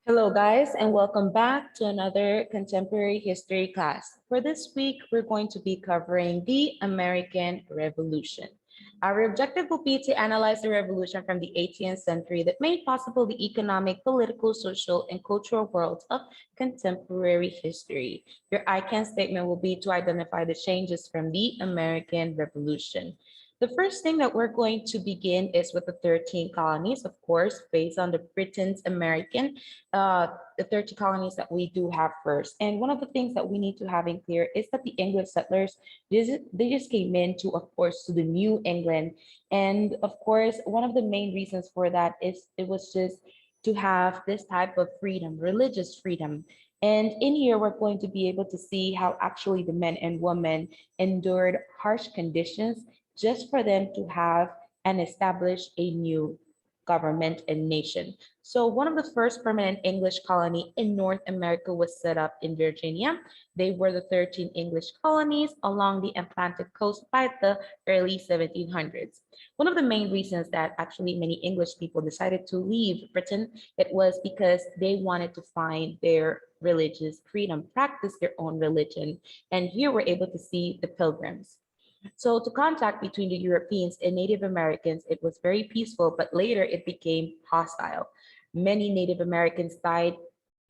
Hello, guys, and welcome back to another contemporary history class. For this week, we're going to be covering the American Revolution. Our objective will be to analyze the revolution from the 18th century that made possible the economic, political, social, and cultural worlds of contemporary history. Your ICANN statement will be to identify the changes from the American Revolution. The first thing that we're going to begin is with the 13 colonies, of course, based on the Britain's American uh, the 30 colonies that we do have first. And one of the things that we need to have in clear is that the English settlers, they just came into, of course, to the New England. And of course, one of the main reasons for that is it was just to have this type of freedom, religious freedom. And in here, we're going to be able to see how actually the men and women endured harsh conditions just for them to have and establish a new government and nation. So one of the first permanent English colony in North America was set up in Virginia. They were the 13 English colonies along the Atlantic coast by the early 1700s. One of the main reasons that actually many English people decided to leave Britain, it was because they wanted to find their religious freedom, practice their own religion. And here we're able to see the pilgrims. So to contact between the Europeans and Native Americans, it was very peaceful, but later it became hostile. Many Native Americans died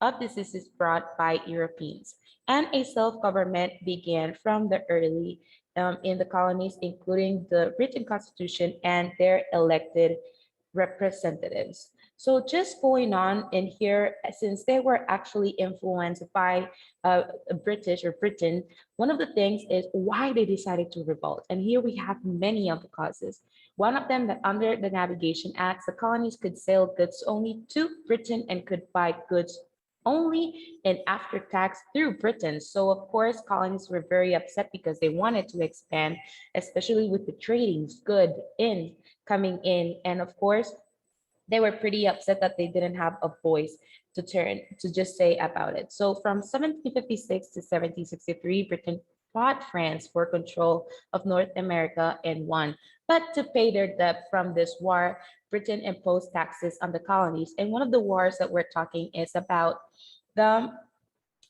of diseases brought by Europeans, and a self-government began from the early in the colonies, including the written constitution and their elected representatives. So just going on in here, since they were actually influenced by British or Britain, one of the things is why they decided to revolt. And here we have many of the causes. One of them that under the Navigation Acts, the colonies could sail goods only to Britain and could buy goods only and after tax through Britain. So of course, colonies were very upset because they wanted to expand, especially with the tradings, good in coming in. And of course, they were pretty upset that they didn't have a voice to turn to just say about it. So from 1756 to 1763, Britain fought France for control of North America and won. But to pay their debt from this war, Britain imposed taxes on the colonies. And one of the wars that we're talking is about the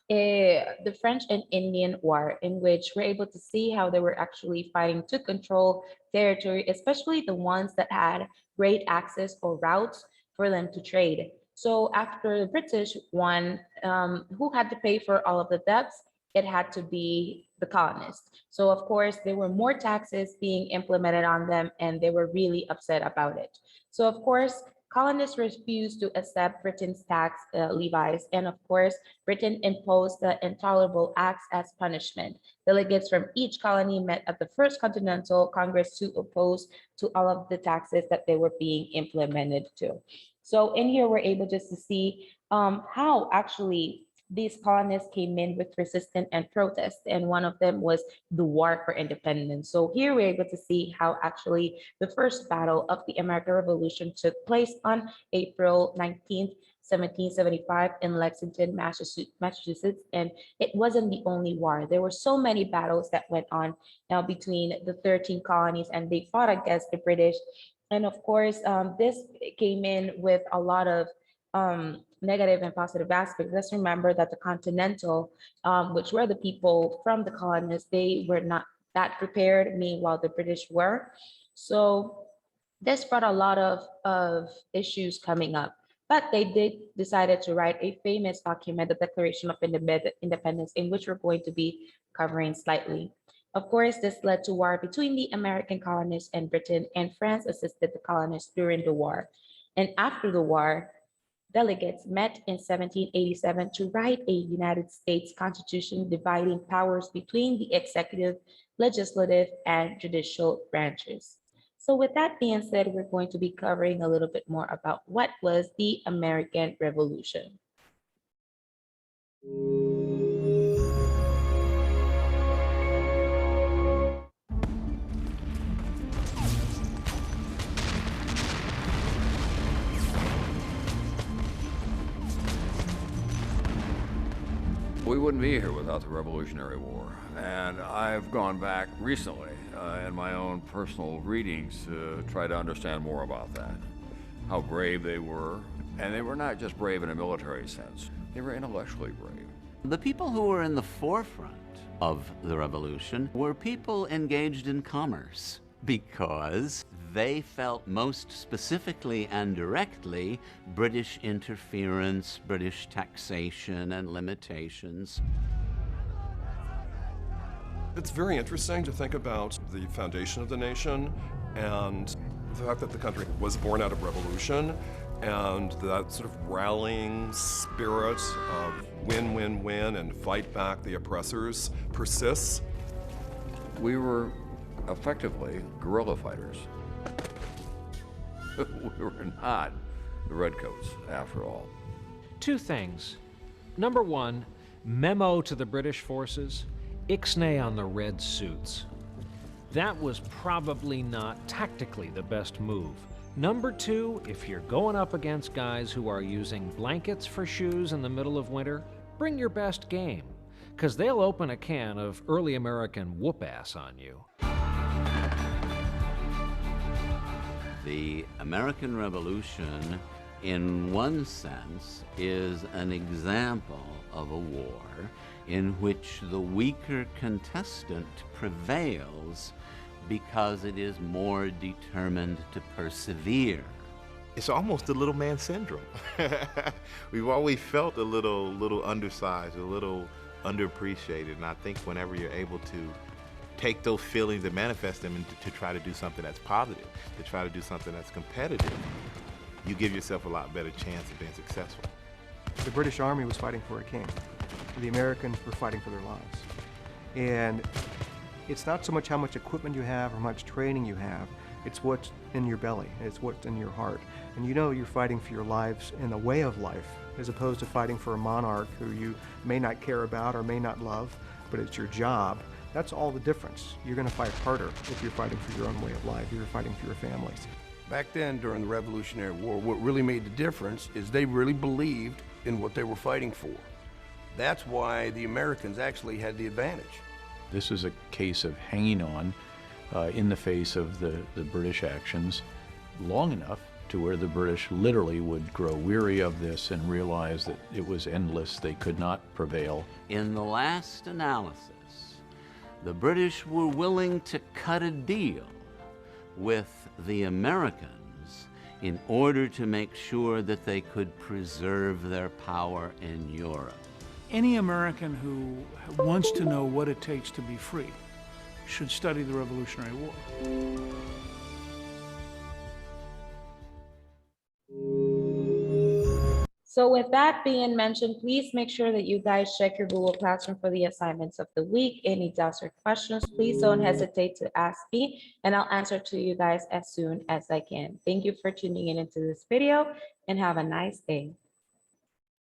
the French and Indian War, in which we're able to see how they were actually fighting to control territory, especially the ones that had great access or routes for them to trade. So after the British won, who had to pay for all of the debts? It had to be the colonists. So of course, there were more taxes being implemented on them, and they were really upset about it. So of course, colonists refused to accept Britain's tax levies, and of course, Britain imposed the Intolerable Acts as punishment. Delegates from each colony met at the First Continental Congress to oppose to all of the taxes that they were being implemented to. So in here, we're able just to see how actually these colonists came in with resistance and protest, and one of them was the War for Independence. So here we're able to see how actually the first battle of the American Revolution took place on April 19th, 1775 in Lexington, Massachusetts, and it wasn't the only war. There were so many battles that went on now between the 13 colonies, and they fought against the British. And of course, this came in with a lot of negative and positive aspects. Let's remember that the Continental, which were the people from the colonists, they were not that prepared, meanwhile the British were. So this brought a lot of issues coming up. But they did decided to write a famous document, the Declaration of Independence, in which we're going to be covering slightly. Of course, this led to war between the American colonists and Britain, and France assisted the colonists during the war. And after the war, delegates met in 1787 to write a United States Constitution dividing powers between the executive, legislative, and judicial branches. So with that being said, we're going to be covering a little bit more about what was the American Revolution. We wouldn't be here without the Revolutionary War, and I've gone back recently in my own personal readings to try to understand more about that. How brave they were, And they were not just brave in a military sense, they were intellectually brave. The people who were in the forefront of the revolution were people engaged in commerce because they felt most specifically and directly British interference, British taxation and limitations. It's very interesting to think about the foundation of the nation and the fact that the country was born out of revolution, and that sort of rallying spirit of win, win, win and fight back the oppressors persists. We were effectively guerrilla fighters. We were not the Redcoats, after all. Two things. Number one, memo to the British forces, ixnay on the red suits. That was probably not tactically the best move. Number two, if you're going up against guys who are using blankets for shoes in the middle of winter, bring your best game, because they'll open a can of early American whoop-ass on you. The American Revolution, in one sense, is an example of a war in which the weaker contestant prevails because it is more determined to persevere. It's almost the little man syndrome. We've always felt a little undersized, a little underappreciated, and I think whenever you're able to take those feelings and manifest them and to try to do something that's positive, to try to do something that's competitive, you give yourself a lot better chance of being successful. The British Army was fighting for a king. The Americans were fighting for their lives. And it's not so much how much equipment you have or how much training you have, it's what's in your belly, it's what's in your heart. And you know you're fighting for your lives in a way of life, as opposed to fighting for a monarch who you may not care about or may not love, but it's your job. That's all the difference. You're going to fight harder if you're fighting for your own way of life, you're fighting for your families. Back then, during the Revolutionary War, what really made the difference is they really believed in what they were fighting for. That's why the Americans actually had the advantage. This is a case of hanging on in the face of the British actions long enough to where the British literally would grow weary of this and realize that it was endless, they could not prevail. In the last analysis, the British were willing to cut a deal with the Americans in order to make sure that they could preserve their power in Europe. Any American who wants to know what it takes to be free should study the Revolutionary War. So with that being mentioned, please make sure that you guys check your Google Classroom for the assignments of the week. Any doubts or questions, please don't hesitate to ask me, and I'll answer to you guys as soon as I can. Thank you for tuning in into this video, and have a nice day.